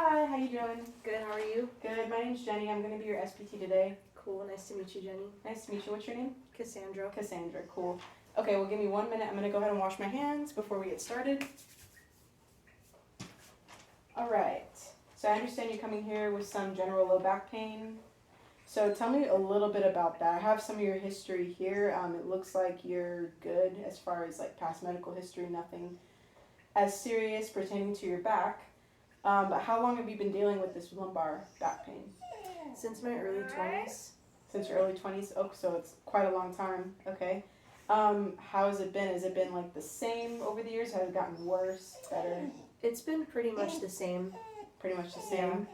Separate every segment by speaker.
Speaker 1: Hi, how you doing?
Speaker 2: Good, how are you?
Speaker 1: Good, my name's Jenny. I'm going to be your SPT today.
Speaker 2: Cool, nice to meet you, Jenny.
Speaker 1: Nice to meet you. What's your name?
Speaker 2: Cassandra.
Speaker 1: Cassandra, cool. Okay, well give me 1 minute. I'm going to go ahead and wash my hands before we get started. Alright, so I understand you're coming here with some general low back pain. So tell me a little bit about that. I have some of your history here. It looks like you're good as far as like past medical history, nothing as serious pertaining to your back. But how long have you been dealing with this lumbar back pain?
Speaker 2: Since my early 20s.
Speaker 1: Since your early 20s? Oh, so it's quite a long time. Okay. How has it been? Has it been like the same over the years? Has it gotten worse, better?
Speaker 2: It's been pretty much the same.
Speaker 1: Pretty much the same?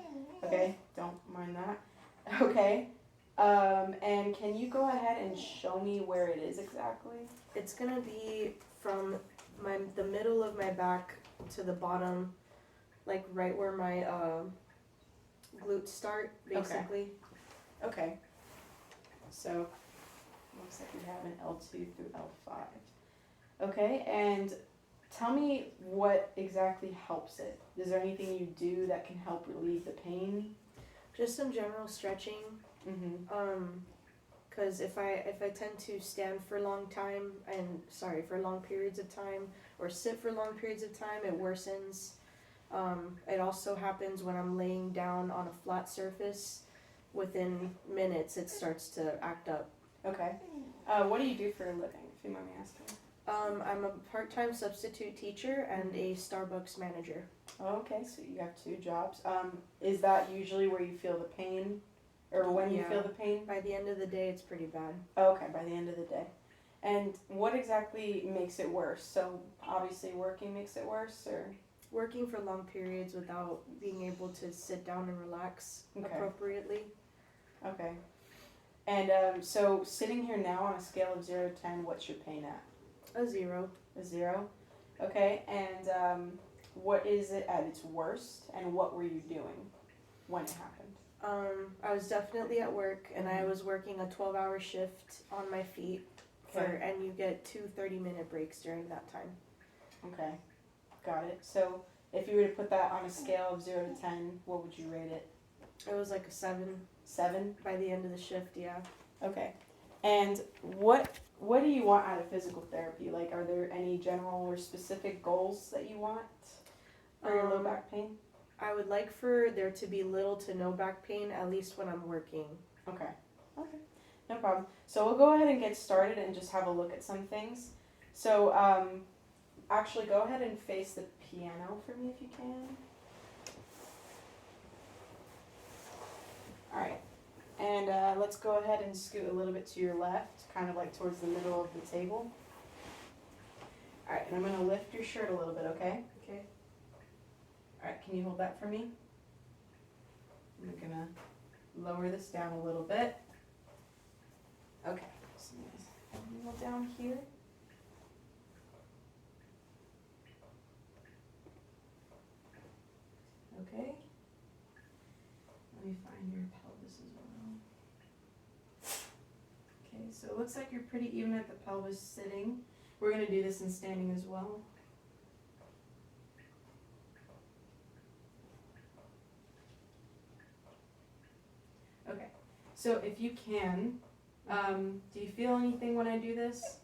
Speaker 1: Okay, don't mind that. Okay. And can you go ahead and show me where it is exactly?
Speaker 2: It's gonna be from the middle of my back to the bottom, like right where my glutes start, basically.
Speaker 1: Okay. So, looks like we have an L2 through L5. Okay, and tell me what exactly helps it. Is there anything you do that can help relieve the pain?
Speaker 2: Just some general stretching. Because if I tend to stand for a long time, for long periods of time, or sit for long periods of time, it worsens. It also happens when I'm laying down on a flat surface. Within minutes, it starts to act up.
Speaker 1: Okay. What do you do for a living, if you mind me asking?
Speaker 2: I'm a part-time substitute teacher and a Starbucks manager.
Speaker 1: Oh, okay, so you have 2 jobs. Is that usually where you feel the pain? Or when you feel the pain?
Speaker 2: By the end of the day, it's pretty bad.
Speaker 1: Oh, okay, by the end of the day. And what exactly makes it worse? So obviously working makes it worse, or?
Speaker 2: Working for long periods without being able to sit down and relax appropriately.
Speaker 1: Okay. And so sitting here now on a scale of 0 to 10, what's your pain at?
Speaker 2: A 0.
Speaker 1: A 0? Okay, and what is it at its worst, and what were you doing when it happened?
Speaker 2: I was definitely at work, and I was working a 12-hour shift on my feet, and you get 2 30-minute breaks during that time.
Speaker 1: Okay, got it. So if you were to put that on a scale of 0 to 10, what would you rate it?
Speaker 2: It was like a 7.
Speaker 1: 7?
Speaker 2: By the end of the shift, yeah.
Speaker 1: Okay. And what do you want out of physical therapy? Like, are there any general or specific goals that you want for your low back pain?
Speaker 2: I would like for there to be little to no back pain, at least when I'm working.
Speaker 1: Okay. Okay. No problem. So we'll go ahead and get started and just have a look at some things. So, actually go ahead and face the piano for me if you can. Alright. And let's go ahead and scoot a little bit to your left, kind of like towards the middle of the table. Alright, and I'm going to lift your shirt a little bit, okay?
Speaker 2: Okay.
Speaker 1: Alright, can you hold that for me? I'm going to lower this down a little bit. Okay, so kneel down here. Okay. Let me find your pelvis as well. Okay, so it looks like you're pretty even at the pelvis sitting. We're going to do this in standing as well. Okay, so if you can, do you feel anything when I do this?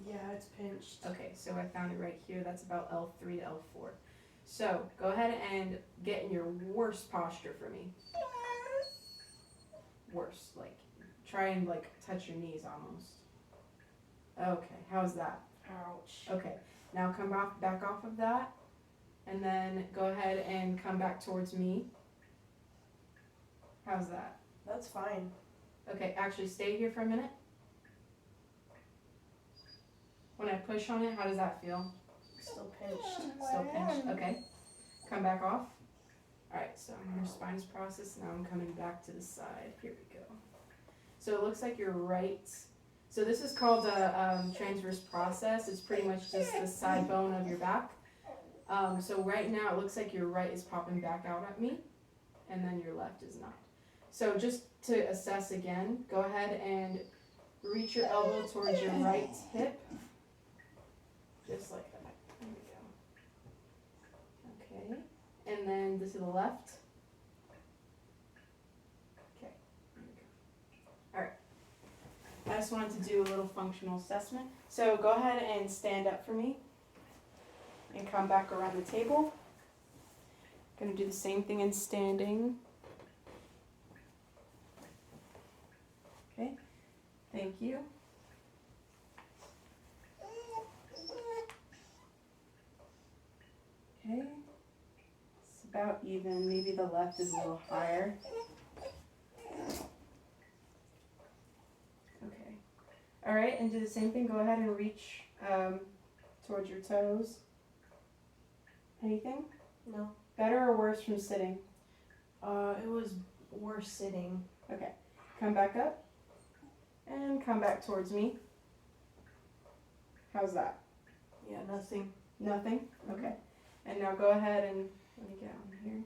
Speaker 2: Yeah, it's pinched.
Speaker 1: Okay, so I found it right here. That's about L3 to L4. So go ahead and get in your worst posture for me. Worst, like try and like touch your knees almost. Okay, how's that?
Speaker 2: Ouch.
Speaker 1: Okay, now come back off of that, and then go ahead and come back towards me. How's that?
Speaker 2: That's fine.
Speaker 1: Okay, actually stay here for a minute. When I push on it, how does that feel?
Speaker 2: Still pinched.
Speaker 1: Still pinched, okay. Come back off. Alright, so your spine is processed, now I'm coming back to the side. Here we go. So it looks like you're right. So this is called a transverse process. It's pretty much just the side bone of your back. So right now it looks like your right is popping back out at me, and then your left is not. So just to assess again, go ahead and reach your elbow towards your right hip. Just like that. There we go. Okay. And then to the left. just wanted to do a little functional assessment. So go ahead and stand up for me and come back around the table. Gonna do the same thing in standing. Okay, thank you. Okay, it's about even. Maybe the left is a little higher. Okay. All right, and do the same thing. Go ahead and reach towards your toes. Anything?
Speaker 2: No.
Speaker 1: Better or worse from sitting?
Speaker 2: It was worse sitting.
Speaker 1: Okay. Come back up. And come back towards me. How's that?
Speaker 2: Yeah, nothing.
Speaker 1: Nothing? Okay. And now go ahead and, let me get on here.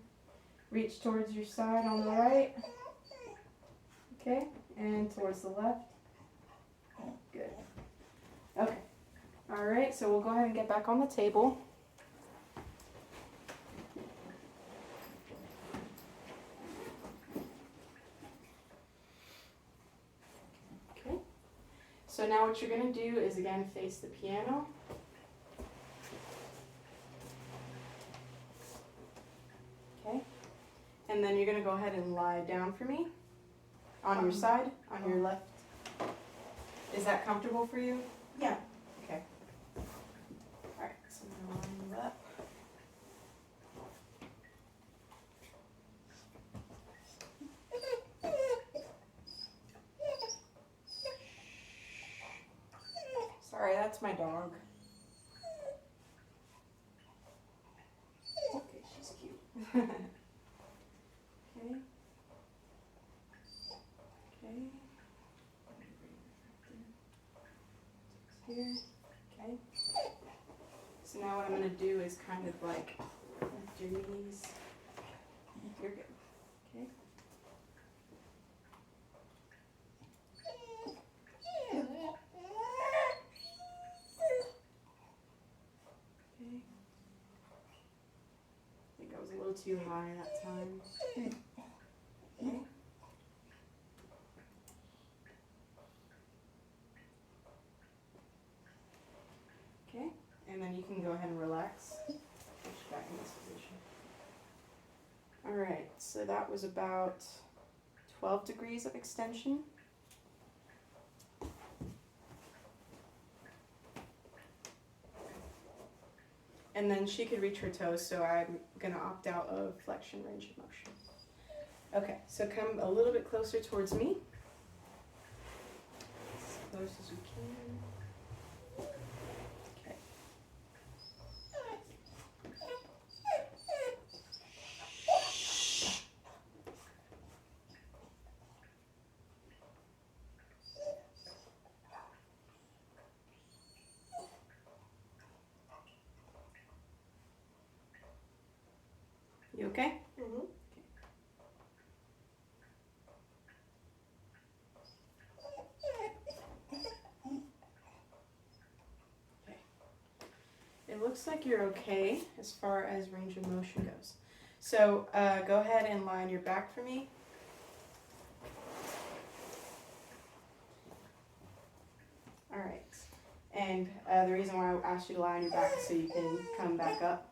Speaker 1: Reach towards your side on the right. Okay. And towards the left. Good. Okay. All right, so we'll go ahead and get back on the table. Okay. So now what you're going to do is again face the piano. Okay. And then you're going to go ahead and lie down for me on your side, on your left. Is that comfortable for you?
Speaker 2: Yeah.
Speaker 1: Okay. Alright, so I'm going to line you up. Sorry, that's my dog. Okay, she's cute. Okay. Okay. Here. Okay. So now what I'm going to do is kind of like lift your knees. You're good. Okay. Okay. I think I was a little too high that time. Okay. Okay, and then you can go ahead and relax. Push back in this position. All right, so that was about 12 degrees of extension. And then she could reach her toes, so I'm gonna opt out of flexion range of motion. Okay, so come a little bit closer towards me. As close as we can. Okay. You okay?
Speaker 2: Mm-hmm.
Speaker 1: It looks like you're okay as far as range of motion goes. So go ahead and lie on your back for me. All right. And the reason why I asked you to lie on your back is so you can come back up.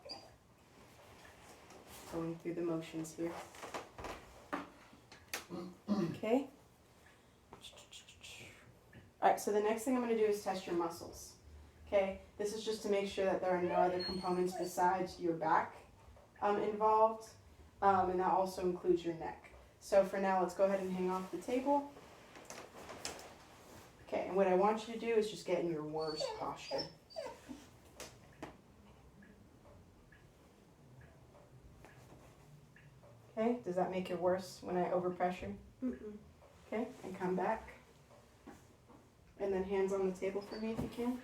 Speaker 1: Going through the motions here. Okay. All right, so the next thing I'm going to do is test your muscles. Okay, this is just to make sure that there are no other components besides your back involved, and that also includes your neck. So for now, let's go ahead and hang off the table. Okay, and what I want you to do is just get in your worst posture. Okay, does that make it worse when I overpressure?
Speaker 2: Mm-mm.
Speaker 1: Okay, and come back. And then hands on the table for me if you can.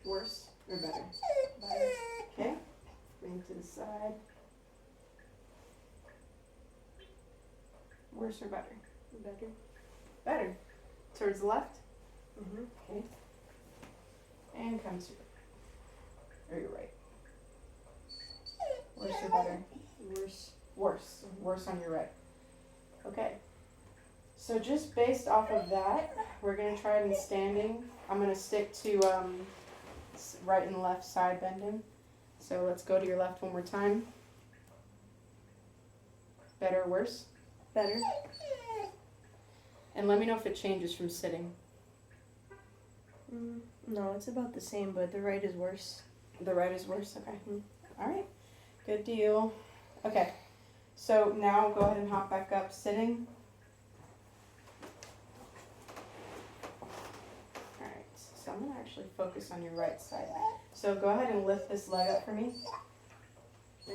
Speaker 1: Worse or better? Better. Okay, bring it to the side. Worse or better?
Speaker 2: Better.
Speaker 1: Better. Towards the left.
Speaker 2: Mm-hmm.
Speaker 1: Okay. And come to or your right. Worse or better?
Speaker 2: Worse.
Speaker 1: Worse. Worse on your right. Okay. So just based off of that, we're going to try it in standing. I'm going to stick to right and left side bending. So let's go to your left one more time. Better or worse?
Speaker 2: Better.
Speaker 1: And let me know if it changes from sitting.
Speaker 2: No, it's about the same, but the right is worse.
Speaker 1: The right is worse? Okay.
Speaker 2: Mhm.
Speaker 1: All right. Good deal. Okay. So now go ahead and hop back up sitting. All right. So I'm going to actually focus on your right side. So go ahead and lift this leg up for me.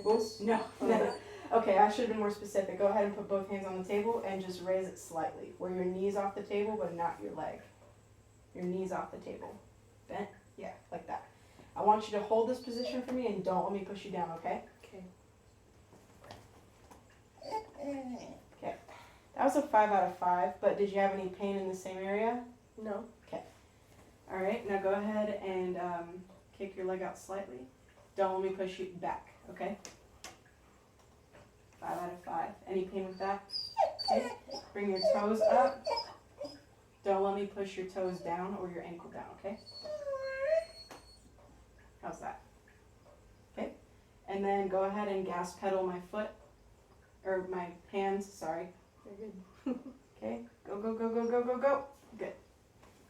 Speaker 1: Oops. No. No. Okay, I should have been more specific. Go ahead and put both hands on the table and just raise it slightly, where your knee's off the table but not your leg. Your knee's off the table. Bent? Yeah, like that. I want you to hold this position for me and don't let me push you down, okay?
Speaker 2: Okay.
Speaker 1: Okay. That was a 5 out of 5, but did you have any pain in the same area?
Speaker 2: No.
Speaker 1: All right, now go ahead and kick your leg out slightly. Don't let me push you back, okay? 5 out of 5. Any pain with that? Okay. Bring your toes up. Don't let me push your toes down or your ankle down, okay? How's that? Okay. And then go ahead and gas pedal my foot, or my hands, sorry.
Speaker 2: You're good.
Speaker 1: Okay. Go, go, go, go, go, go, go. Good.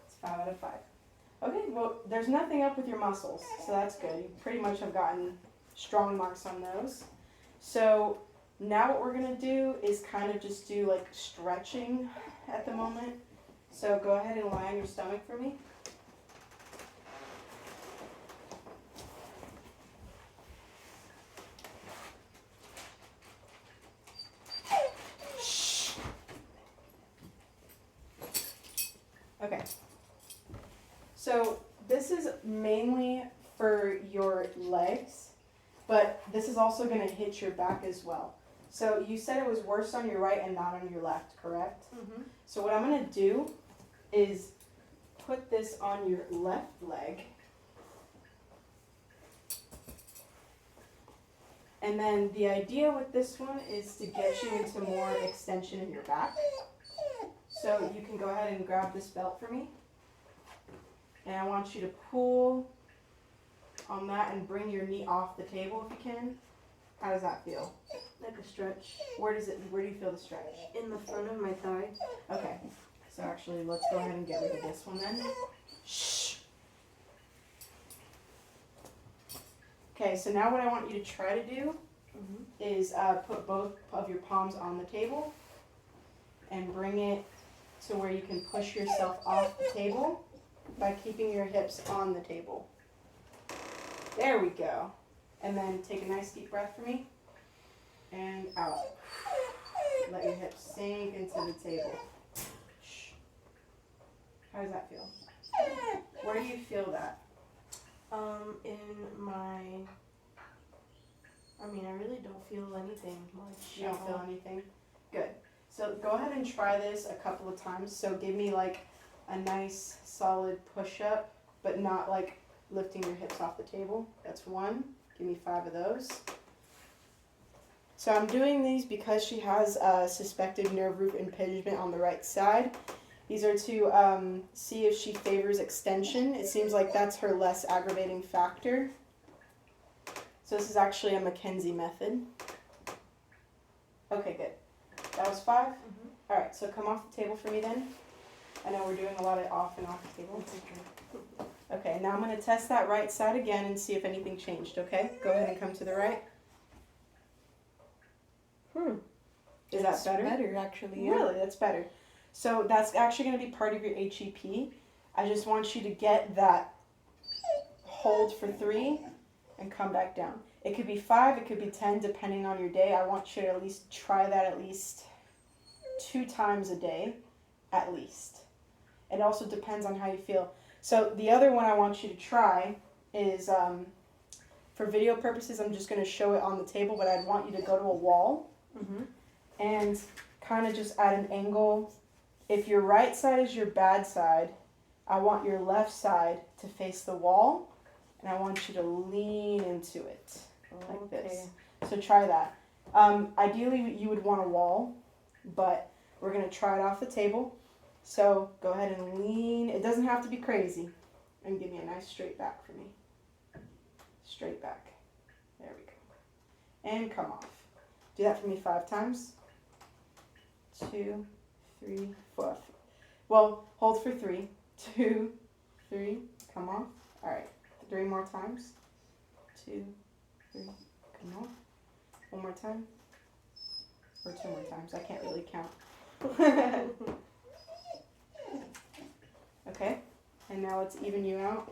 Speaker 1: It's 5 out of 5. Okay, well, there's nothing up with your muscles, so that's good. You pretty much have gotten strong marks on those. So now what we're going to do is kind of just do like stretching at the moment. So go ahead and lie on your stomach for me. Okay. So this is mainly for your legs, but this is also going to hit your back as well. So you said it was worse on your right and not on your left, correct?
Speaker 2: Mm-hmm.
Speaker 1: So what I'm going to do is put this on your left leg. And then the idea with this one is to get you into more extension in your back. So you can go ahead and grab this belt for me. And I want you to pull on that and bring your knee off the table if you can. How does that feel?
Speaker 2: Like a stretch.
Speaker 1: Where do you feel the stretch?
Speaker 2: In the front of my thigh.
Speaker 1: Okay. So actually, let's go ahead and get rid of this one then. Shh. Okay, so now what I want you to try to do is put both of your palms on the table and bring it to where you can push yourself off the table by keeping your hips on the table. There we go. And then take a nice deep breath for me. And out. Let your hips sink into the table. Shh. How does that feel? Where do you feel that?
Speaker 2: In my... I mean, I really don't feel anything much.
Speaker 1: You don't feel anything? Good. So go ahead and try this a couple of times. So give me like a nice solid push-up, but not like lifting your hips off the table. That's 1. Give me 5 of those. So I'm doing these because she has a suspected nerve root impingement on the right side. These are to see if she favors extension. It seems like that's her less aggravating factor. So this is actually a Mackenzie method. Okay, good. That was 5?
Speaker 2: Mm-hmm.
Speaker 1: All right, so come off the table for me then. I know we're doing a lot of off and off the table. Okay, now I'm going to test that right side again and see if anything changed, okay? Go ahead and come to the right. Is that better?
Speaker 2: Better, actually. Yeah.
Speaker 1: Really, that's better. So that's actually going to be part of your HEP. I just want you to get that hold for 3 and come back down. It could be 5, it could be 10, depending on your day. I want you to at least try that at least 2 times a day, at least. It also depends on how you feel. So the other one I want you to try is, for video purposes, I'm just going to show it on the table, but I'd want you to go to a wall and kind of just at an angle. If your right side is your bad side, I want your left side to face the wall, and I want you to lean into it like this. So try that. Ideally, you would want a wall, but we're going to try it off the table. So go ahead and lean. It doesn't have to be crazy. And give me a nice straight back for me. Straight back. There we go. And come off. Do that for me 5 times. 2, 3, 4. Well, hold for 3. 2, 3. Come off. All right. 3 more times. 2, 3. Come off. 1 more time. Or 2 more times. I can't really count. Okay. And now let's even you out.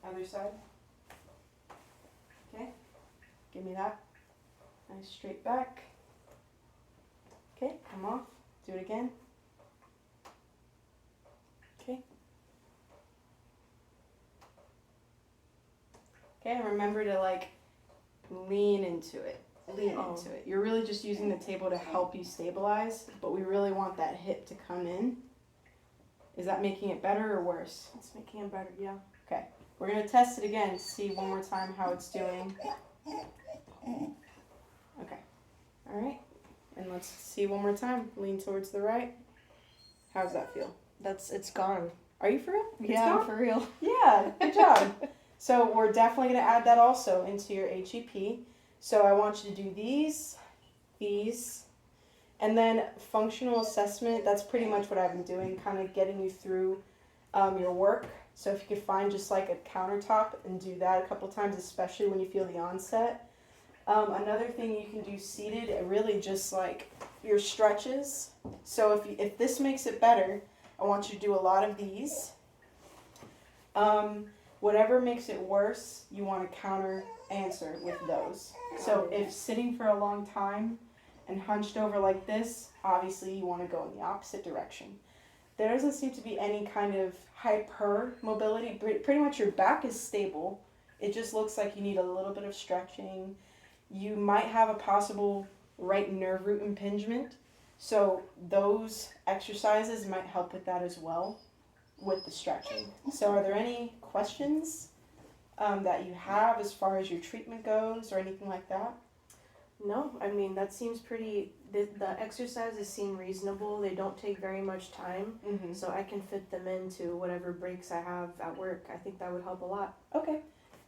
Speaker 1: Other side. Okay. Give me that. Nice straight back. Okay, come off. Do it again. Okay. Okay, and remember to like lean into it. Lean into it. You're really just using the table to help you stabilize, but we really want that hip to come in. Is that making it better or worse?
Speaker 2: It's making it better, yeah.
Speaker 1: Okay. We're going to test it again to see one more time how it's doing. Okay. All right. And let's see one more time. Lean towards the right. How does that feel?
Speaker 2: It's gone.
Speaker 1: Are you for real? It's
Speaker 2: Yeah,
Speaker 1: gone?
Speaker 2: for real.
Speaker 1: Yeah, good job. So we're definitely going to add that also into your HEP. So I want you to do these, and then functional assessment. That's pretty much what I've been doing, kind of getting you through your work. So if you could find just like a countertop and do that a couple times, especially when you feel the onset. Another thing you can do seated, really just like your stretches. So if this makes it better, I want you to do a lot of these. Whatever makes it worse, you want to counter answer with those. So if sitting for a long time and hunched over like this, obviously you want to go in the opposite direction. There doesn't seem to be any kind of hypermobility. Pretty much your back is stable. It just looks like you need a little bit of stretching. You might have a possible right nerve root impingement. So those exercises might help with that as well, with the stretching. So are there any questions that you have as far as your treatment goes or anything like that?
Speaker 2: No, I mean, that seems pretty, the exercises seem reasonable. They don't take very much time,
Speaker 1: Mm-hmm.
Speaker 2: so I can fit them into whatever breaks I have at work. I think that would help a lot.
Speaker 1: Okay.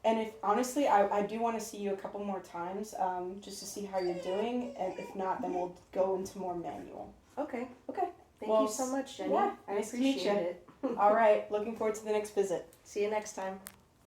Speaker 1: And if honestly, I do want to see you a couple more times just to see how you're doing. And if not, then we'll go into more manual.
Speaker 2: Okay.
Speaker 1: Okay.
Speaker 2: Thank
Speaker 1: Well,
Speaker 2: you so much, Jenny.
Speaker 1: yeah,
Speaker 2: I
Speaker 1: nice to meet
Speaker 2: appreciate
Speaker 1: you.
Speaker 2: it.
Speaker 1: All right. Looking forward to the next visit.
Speaker 2: See you next time.